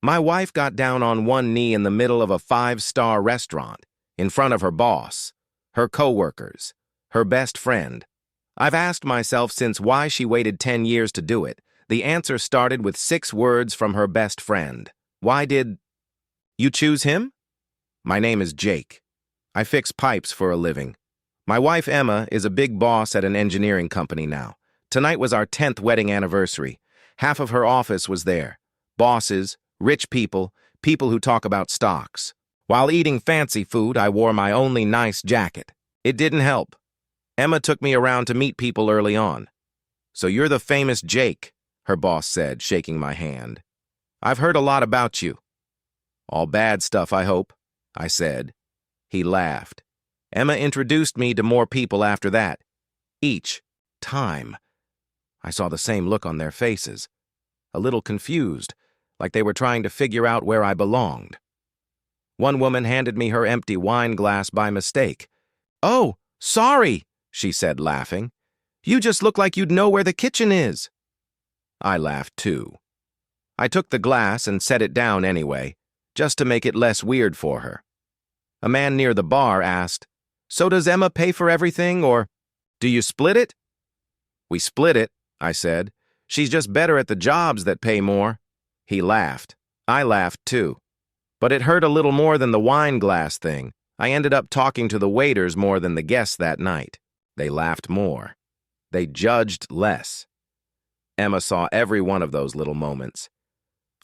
My wife got down on one knee in the middle of a five-star restaurant, in front of her boss, her coworkers, her best friend. I've asked myself since why she waited 10 years to do it. The answer started with 6 words from her best friend. Why did you choose him? My name is Jake. I fix pipes for a living. My wife Emma is a big boss at an engineering company now. Tonight was our 10th wedding anniversary. Half of her office was there. Bosses, rich people, people who talk about stocks. While eating fancy food, I wore my only nice jacket. It didn't help. Emma took me around to meet people early on. "So you're the famous Jake," her boss said, shaking my hand. "I've heard a lot about you." "All bad stuff, I hope," I said. He laughed. Emma introduced me to more people after that. Each time, I saw the same look on their faces, a little confused, like they were trying to figure out where I belonged. One woman handed me her empty wine glass by mistake. "Oh, sorry," she said, laughing. "You just look like you'd know where the kitchen is." I laughed too. I took the glass and set it down anyway, just to make it less weird for her. A man near the bar asked, "So does Emma pay for everything, or do you split it?" "We split it," I said. "She's just better at the jobs that pay more." He laughed. I laughed too. But it hurt a little more than the wine glass thing. I ended up talking to the waiters more than the guests that night. They laughed more. They judged less. Emma saw every one of those little moments.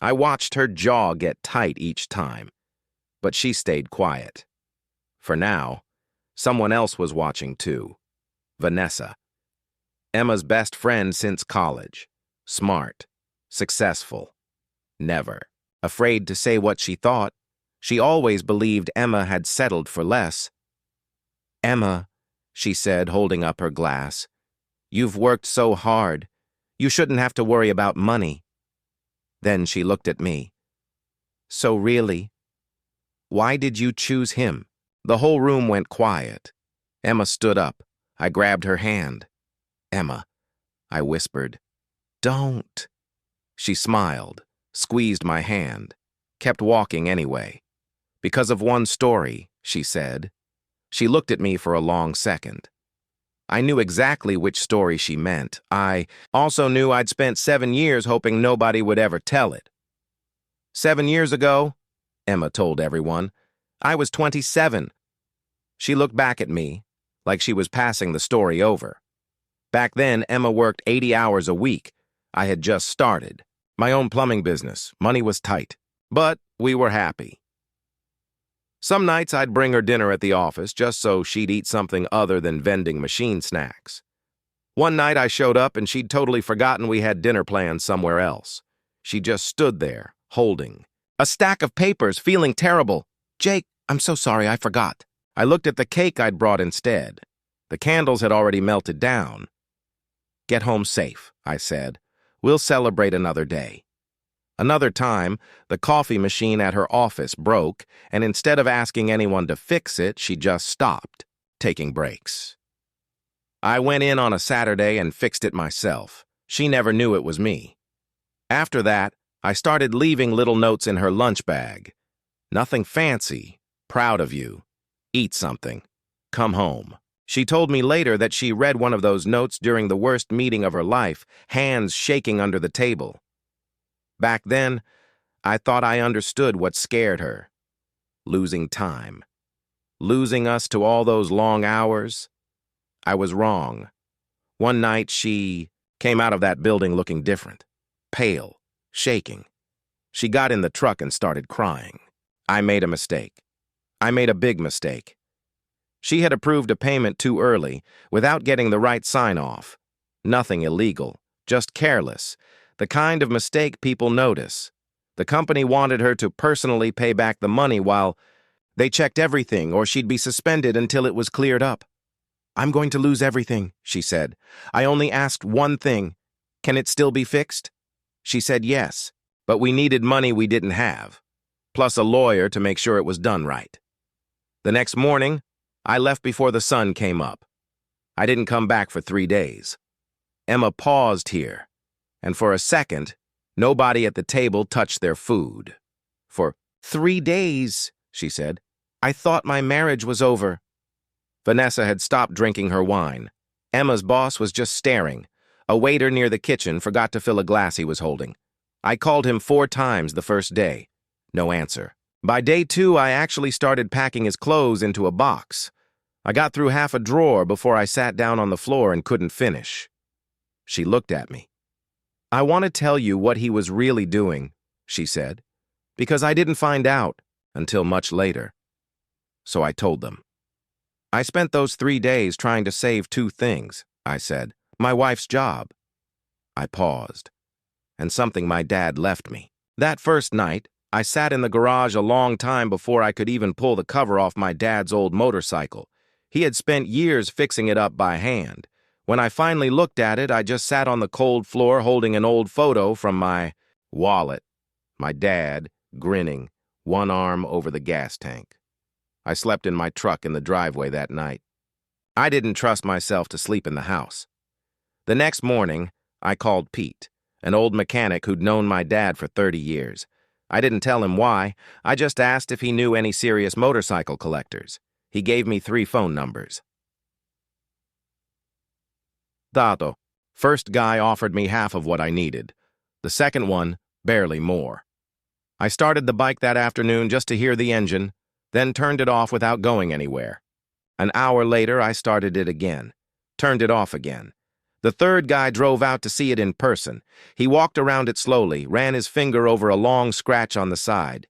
I watched her jaw get tight each time, but she stayed quiet. For now, someone else was watching too. Vanessa. Emma's best friend since college. Smart. Successful. Never afraid to say what she thought. She always believed Emma had settled for less. "Emma," she said, holding up her glass, "you've worked so hard. You shouldn't have to worry about money." Then she looked at me. "So really, why did you choose him?" The whole room went quiet. Emma stood up. I grabbed her hand. "Emma," I whispered. "Don't." She smiled, squeezed my hand, kept walking anyway. "Because of one story," she said. She looked at me for a long second. I knew exactly which story she meant. I also knew I'd spent 7 years hoping nobody would ever tell it. 7 years ago, Emma told everyone, I was 27. She looked back at me, like she was passing the story over. Back then, Emma worked 80 hours a week. I had just started. My own plumbing business. Money was tight. But we were happy. Some nights I'd bring her dinner at the office just so she'd eat something other than vending machine snacks. One night I showed up and she'd totally forgotten we had dinner plans somewhere else. She just stood there, holding a stack of papers, feeling terrible. "Jake, I'm so sorry, I forgot." I looked at the cake I'd brought instead. The candles had already melted down. "Get home safe," I said. "We'll celebrate another day." Another time, the coffee machine at her office broke, and instead of asking anyone to fix it, she just stopped, taking breaks. I went in on a Saturday and fixed it myself. She never knew it was me. After that, I started leaving little notes in her lunch bag. "Nothing fancy. Proud of you. Eat something. Come home." She told me later that she read one of those notes during the worst meeting of her life, hands shaking under the table. Back then, I thought I understood what scared her. Losing time. Losing us to all those long hours. I was wrong. One night she came out of that building looking different. Pale. Shaking. She got in the truck and started crying. I made a mistake. I made a big mistake. She had approved a payment too early, without getting the right sign-off. Nothing illegal, just careless, the kind of mistake people notice. The company wanted her to personally pay back the money while they checked everything, or she'd be suspended until it was cleared up. "I'm going to lose everything," she said. "I only asked one thing. Can it still be fixed?" She said yes, but we needed money we didn't have, plus a lawyer to make sure it was done right. The next morning, I left before the sun came up. I didn't come back for 3 days. Emma paused here, and for a second, nobody at the table touched their food. For 3 days, she said. I thought my marriage was over. Vanessa had stopped drinking her wine. Emma's boss was just staring. A waiter near the kitchen forgot to fill a glass he was holding. I called him 4 times the first day. No answer. By day 2, I actually started packing his clothes into a box. I got through half a drawer before I sat down on the floor and couldn't finish. She looked at me. I want to tell you what he was really doing, she said, because I didn't find out until much later. So I told them. I spent those 3 days trying to save 2 things, I said. My wife's job. I paused, and something my dad left me. That first night, I sat in the garage a long time before I could even pull the cover off my dad's old motorcycle. He had spent years fixing it up by hand. When I finally looked at it, I just sat on the cold floor holding an old photo from my wallet. My dad, grinning, one arm over the gas tank. I slept in my truck in the driveway that night. I didn't trust myself to sleep in the house. The next morning, I called Pete, an old mechanic who'd known my dad for 30 years. I didn't tell him why. I just asked if he knew any serious motorcycle collectors. He gave me 3 phone numbers. Dato. First guy offered me half of what I needed. The second one, barely more. I started the bike that afternoon just to hear the engine, then turned it off without going anywhere. An hour later, I started it again, turned it off again. The third guy drove out to see it in person. He walked around it slowly, ran his finger over a long scratch on the side.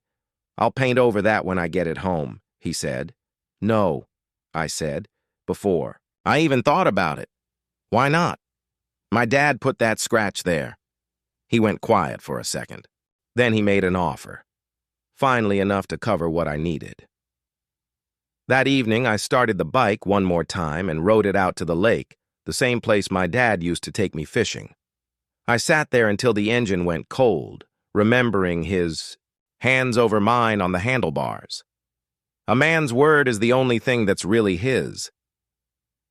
I'll paint over that when I get it home, he said. No, I said, before. I even thought about it. Why not? My dad put that scratch there. He went quiet for a second. Then he made an offer. Finally enough to cover what I needed. That evening, I started the bike one more time and rode it out to the lake, the same place my dad used to take me fishing. I sat there until the engine went cold, remembering his hands over mine on the handlebars. A man's word is the only thing that's really his.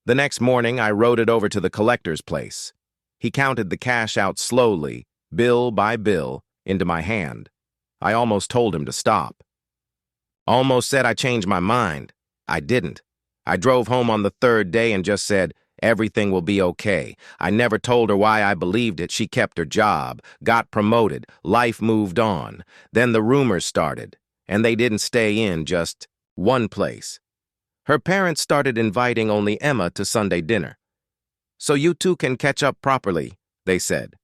The next morning, I rode it over to the collector's place. He counted the cash out slowly, bill by bill, into my hand. I almost told him to stop. Almost said I changed my mind. I didn't. I drove home on the 3rd day and just said, everything will be okay. I never told her why I believed it. She kept her job, got promoted, life moved on. Then the rumors started, and they didn't stay in just one place. Her parents started inviting only Emma to Sunday dinner. So you 2 can catch up properly, they said.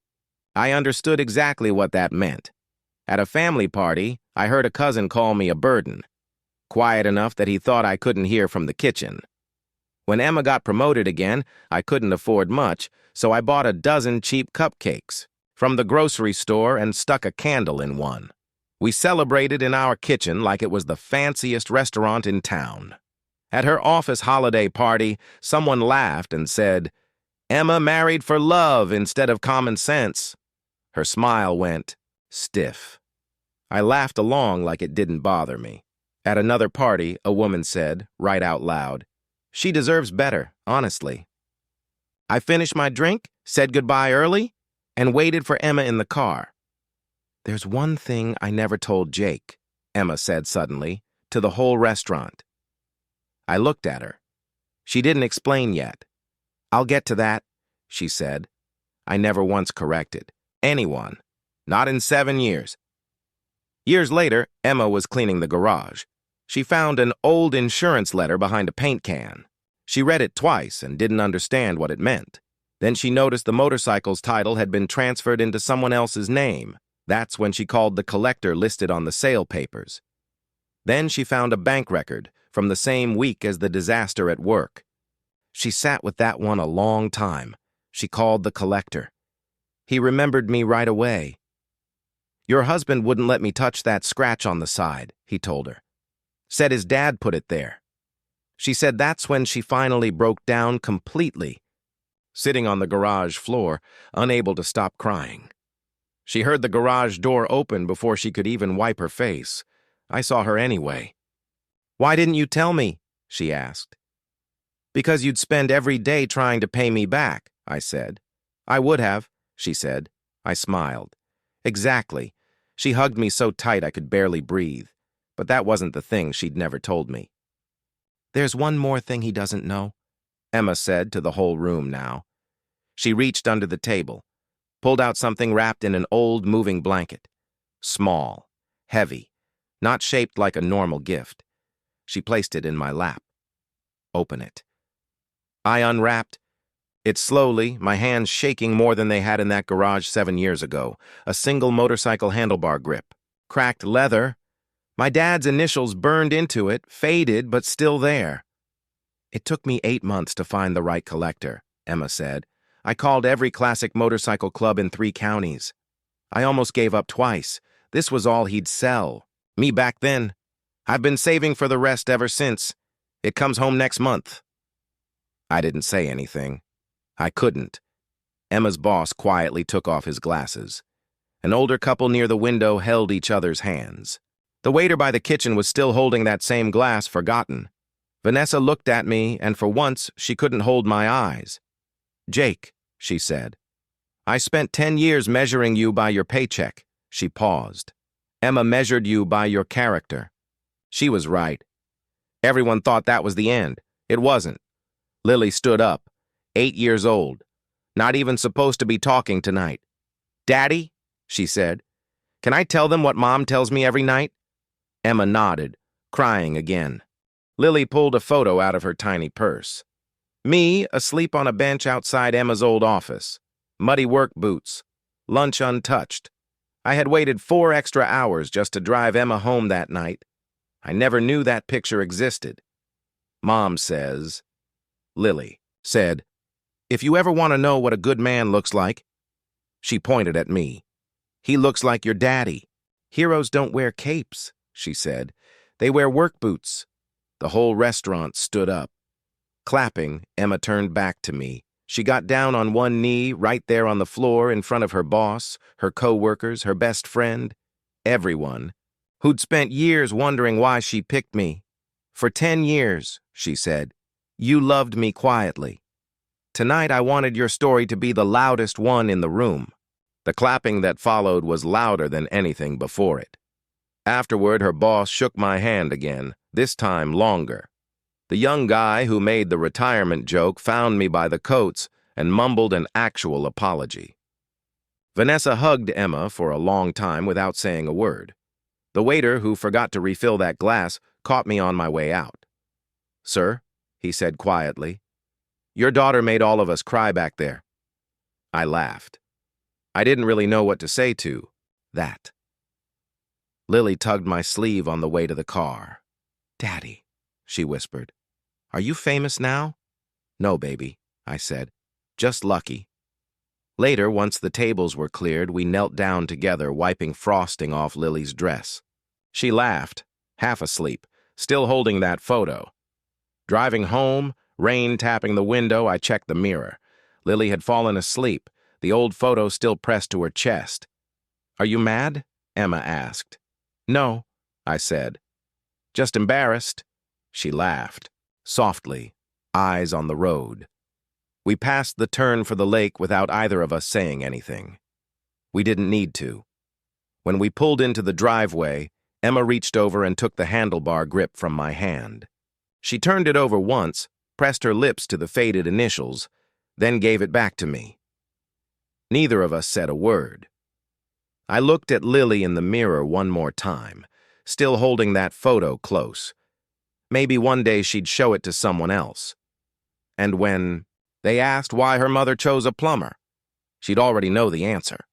I understood exactly what that meant. At a family party, I heard a cousin call me a burden. Quiet enough that he thought I couldn't hear from the kitchen. When Emma got promoted again, I couldn't afford much, so I bought a dozen cheap cupcakes from the grocery store and stuck a candle in one. We celebrated in our kitchen like it was the fanciest restaurant in town. At her office holiday party, someone laughed and said, Emma married for love instead of common sense. Her smile went stiff. I laughed along like it didn't bother me. At another party, a woman said, right out loud, she deserves better, honestly. I finished my drink, said goodbye early, and waited for Emma in the car. There's one thing I never told Jake, Emma said suddenly, to the whole restaurant. I looked at her. She didn't explain yet. I'll get to that, she said. I never once corrected anyone, not in 7 years. Years later, Emma was cleaning the garage. She found an old insurance letter behind a paint can. She read it twice and didn't understand what it meant. Then she noticed the motorcycle's title had been transferred into someone else's name. That's when she called the collector listed on the sale papers. Then she found a bank record from the same week as the disaster at work. She sat with that one a long time. She called the collector. He remembered me right away. Your husband wouldn't let me touch that scratch on the side, he told her. Said his dad put it there. She said that's when she finally broke down completely, sitting on the garage floor, unable to stop crying. She heard the garage door open before she could even wipe her face. I saw her anyway. Why didn't you tell me? She asked. Because you'd spend every day trying to pay me back, I said. I would have, she said. I smiled. Exactly. She hugged me so tight I could barely breathe, but that wasn't the thing she'd never told me. "There's one more thing he doesn't know," Emma said to the whole room now. She reached under the table, pulled out something wrapped in an old moving blanket. Small, heavy, not shaped like a normal gift. She placed it in my lap. "Open it." I unwrapped it slowly, my hands shaking more than they had in that garage 7 years ago. A single motorcycle handlebar grip. Cracked leather. My dad's initials burned into it, faded but still there. "It took me 8 months to find the right collector," Emma said. "I called every classic motorcycle club in 3 counties. I almost gave up twice. This was all he'd sell. Me back then. I've been saving for the rest ever since. It comes home next month." I didn't say anything. I couldn't. Emma's boss quietly took off his glasses. An older couple near the window held each other's hands. The waiter by the kitchen was still holding that same glass, forgotten. Vanessa looked at me, and for once, she couldn't hold my eyes. "Jake," she said, "I spent 10 years measuring you by your paycheck." She paused. "Emma measured you by your character." She was right. Everyone thought that was the end. It wasn't. Lily stood up, 8 years old, not even supposed to be talking tonight. "Daddy," she said, "can I tell them what Mom tells me every night?" Emma nodded, crying again. Lily pulled a photo out of her tiny purse. Me, asleep on a bench outside Emma's old office. Muddy work boots. Lunch untouched. I had waited 4 extra hours just to drive Emma home that night. I never knew that picture existed. Mom says, Lily said, "If you ever want to know what a good man looks like," she pointed at me, "he looks like your daddy." "Heroes don't wear capes," she said. "They wear work boots." The whole restaurant stood up. Clapping, Emma turned back to me. She got down on one knee right there on the floor in front of her boss, her coworkers, her best friend, everyone, who'd spent years wondering why she picked me. "For 10 years, she said, "you loved me quietly. Tonight I wanted your story to be the loudest one in the room." The clapping that followed was louder than anything before it. Afterward, her boss shook my hand again, this time longer. The young guy who made the retirement joke found me by the coats and mumbled an actual apology. Vanessa hugged Emma for a long time without saying a word. The waiter, who forgot to refill that glass, caught me on my way out. "Sir," he said quietly, "your daughter made all of us cry back there." I laughed. I didn't really know what to say to that. Lily tugged my sleeve on the way to the car. "Daddy," she whispered, "are you famous now?" "No, baby," I said. "Just lucky." Later, once the tables were cleared, we knelt down together, wiping frosting off Lily's dress. She laughed, half asleep, still holding that photo. Driving home, rain tapping the window, I checked the mirror. Lily had fallen asleep, the old photo still pressed to her chest. "Are you mad?" Emma asked. "No," I said. "Just embarrassed." She laughed, softly, eyes on the road. We passed the turn for the lake without either of us saying anything. We didn't need to. When we pulled into the driveway, Emma reached over and took the handlebar grip from my hand. She turned it over once, pressed her lips to the faded initials, then gave it back to me. Neither of us said a word. I looked at Lily in the mirror one more time, still holding that photo close. Maybe one day she'd show it to someone else. And when they asked why her mother chose a plumber, she'd already know the answer.